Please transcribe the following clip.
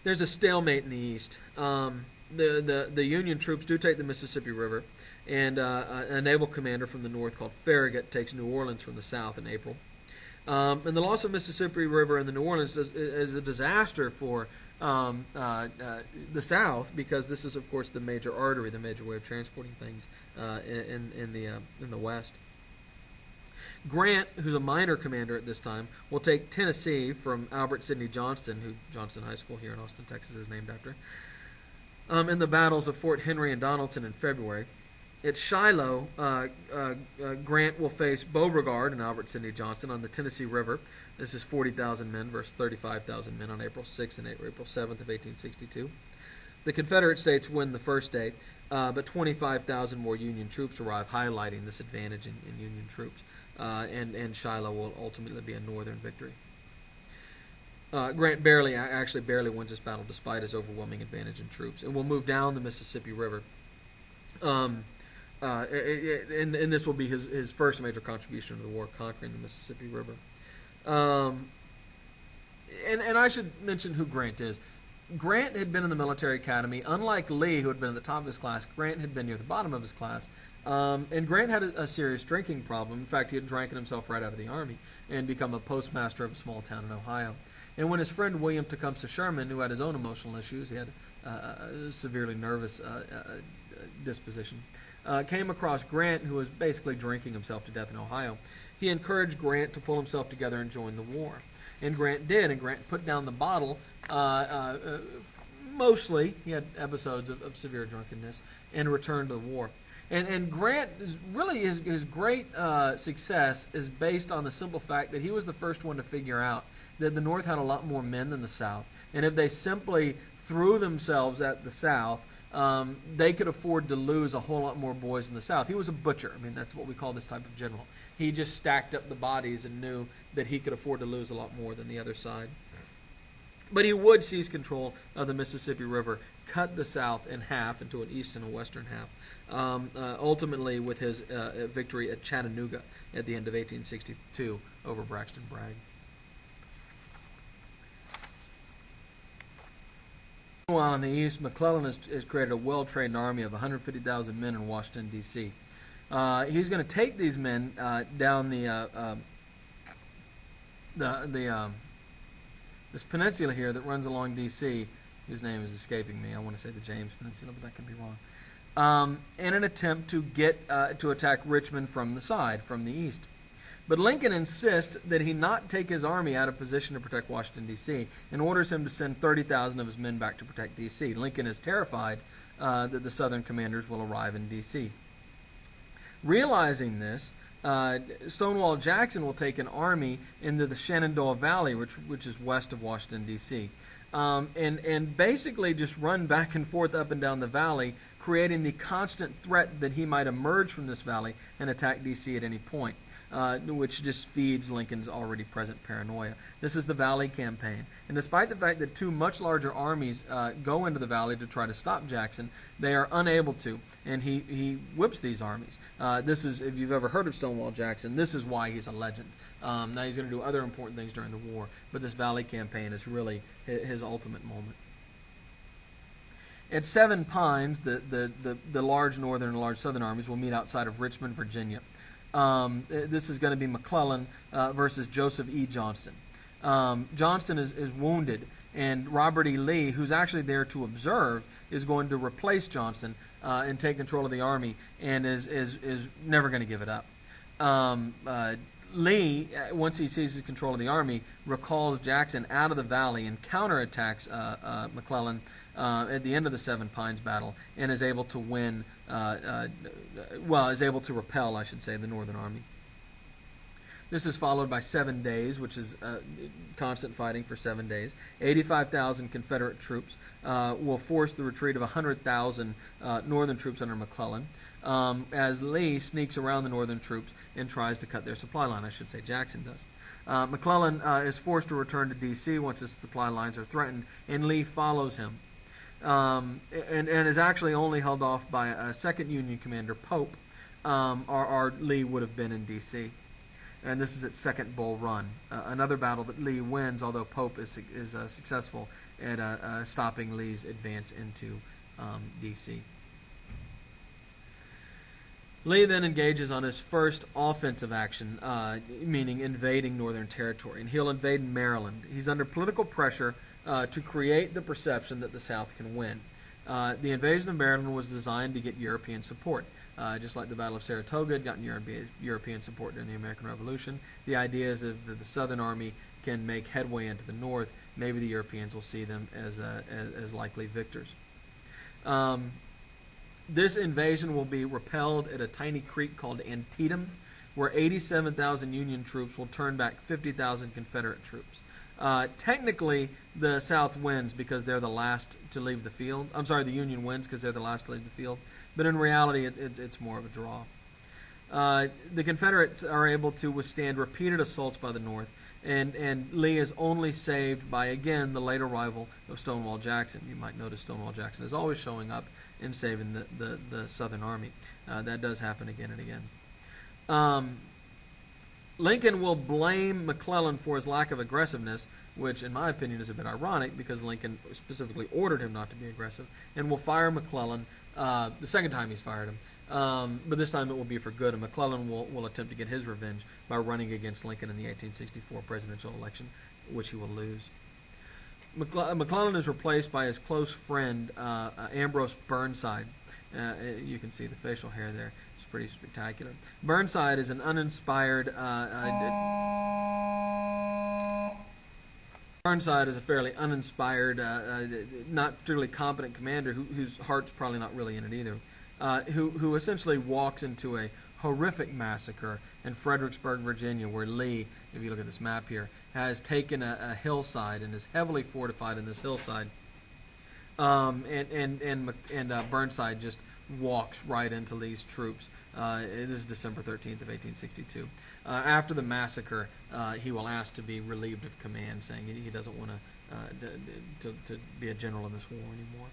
there's a stalemate in the East. The Union troops do take the Mississippi River, and a naval commander from the north called Farragut takes New Orleans from the south in April. And the loss of Mississippi River in the New Orleans is a disaster for the South, because this is, of course, the major artery, the major way of transporting things in the West. Grant, who's a minor commander at this time, will take Tennessee from Albert Sidney Johnston, who Johnston High School here in Austin, Texas, is named after, in the battles of Fort Henry and Donelson in February. At Shiloh, Grant will face Beauregard and Albert Sidney Johnston on the Tennessee River. This is 40,000 men versus 35,000 men on April 6th and April 7th of 1862. The Confederate States win the first day, but 25,000 more Union troops arrive, highlighting this advantage in Union troops. And Shiloh will ultimately be a Northern victory. Grant barely wins this battle despite his overwhelming advantage in troops, and will move down the Mississippi River. And this will be his first major contribution to the war, conquering the Mississippi River. And I should mention who Grant is. Grant had been in the military academy. Unlike Lee, who had been at the top of his class, Grant had been near the bottom of his class. And Grant had a serious drinking problem. In fact, he had drank himself right out of the Army and become a postmaster of a small town in Ohio. And when his friend William Tecumseh Sherman, who had his own emotional issues, he had a severely nervous disposition, came across Grant, who was basically drinking himself to death in Ohio, he encouraged Grant to pull himself together and join the war. And Grant did, and Grant put down the bottle. Mostly, he had episodes of severe drunkenness, and returned to the war. And Grant is really his great success is based on the simple fact that he was the first one to figure out that the North had a lot more men than the South, and if they simply threw themselves at the South, they could afford to lose a whole lot more boys in the South. He was a butcher. I mean, that's what we call this type of general. He just stacked up the bodies and knew that he could afford to lose a lot more than the other side. But he would seize control of the Mississippi River, cut the South in half into an east and a western half, ultimately with his victory at Chattanooga at the end of 1862 over Braxton Bragg. Meanwhile, in the east, McClellan has created a well-trained army of 150,000 men in Washington, D.C. He's going to take these men down this peninsula here that runs along D.C., whose name is escaping me. I want to say the James Peninsula, but that could be wrong. In an attempt to get to attack Richmond from the side, from the east. But Lincoln insists that he not take his army out of position to protect Washington, D.C., and orders him to send 30,000 of his men back to protect D.C. Lincoln is terrified that the Southern commanders will arrive in D.C. Realizing this, Stonewall Jackson will take an army into the Shenandoah Valley, which is west of Washington, D.C., and basically just run back and forth up and down the valley, creating the constant threat that he might emerge from this valley and attack D.C. at any point, which just feeds Lincoln's already present paranoia. This is the Valley Campaign. And despite the fact that two much larger armies go into the valley to try to stop Jackson, they are unable to, and he whips these armies. This is, if you've ever heard of Stonewall Jackson, this is why he's a legend. Now he's going to do other important things during the war, but this Valley Campaign is really his ultimate moment. At Seven Pines, the large northern and large southern armies will meet outside of Richmond, Virginia. This is going to be McClellan versus Joseph E. Johnston. Johnston is wounded, and Robert E. Lee, who's actually there to observe, is going to replace Johnston and take control of the army, and is never going to give it up. Lee, once he seizes control of the army, recalls Jackson out of the valley and counterattacks McClellan at the end of the Seven Pines battle, and is able to win, is able to repel, I should say, the Northern Army. This is followed by 7 days, which is constant fighting for 7 days. 85,000 Confederate troops will force the retreat of 100,000 Northern troops under McClellan, as Lee sneaks around the Northern troops and tries to cut their supply line. I should say Jackson does. McClellan is forced to return to D.C. once his supply lines are threatened, and Lee follows him, and is actually only held off by a second Union commander, Pope, or Lee would have been in D.C. and this is at Second Bull Run, another battle that Lee wins, although Pope is successful at stopping Lee's advance into D.C. Lee then engages on his first offensive action, meaning invading Northern Territory, and he'll invade Maryland. He's under political pressure to create the perception that the South can win. The invasion of Maryland was designed to get European support. Just like the Battle of Saratoga had gotten European support during the American Revolution, the idea is that the Southern Army can make headway into the North, maybe the Europeans will see them as likely victors. This invasion will be repelled at a tiny creek called Antietam, where 87,000 Union troops will turn back 50,000 Confederate troops. Technically, the South wins because they're the last to leave the field. I'm sorry, the Union wins because they're the last to leave the field. But in reality, it's more of a draw. The Confederates are able to withstand repeated assaults by the North, and Lee is only saved by, again, the late arrival of Stonewall Jackson. You might notice Stonewall Jackson is always showing up and saving the Southern Army. That does happen again and again. Lincoln will blame McClellan for his lack of aggressiveness, which in my opinion is a bit ironic because Lincoln specifically ordered him not to be aggressive, and will fire McClellan the second time he's fired him. But this time it will be for good, and McClellan will attempt to get his revenge by running against Lincoln in the 1864 presidential election, which he will lose. McClellan is replaced by his close friend Ambrose Burnside. You can see the facial hair there. It's pretty spectacular. Burnside is an uninspired... Burnside is a fairly uninspired, not particularly competent commander whose heart's probably not really in it either, who essentially walks into a horrific massacre in Fredericksburg, Virginia, where Lee, if you look at this map here, has taken a hillside and is heavily fortified in this hillside. And Burnside just walks right into Lee's troops. This is December 13th of 1862. After the massacre, he will ask to be relieved of command, saying he doesn't want to be a general in this war anymore.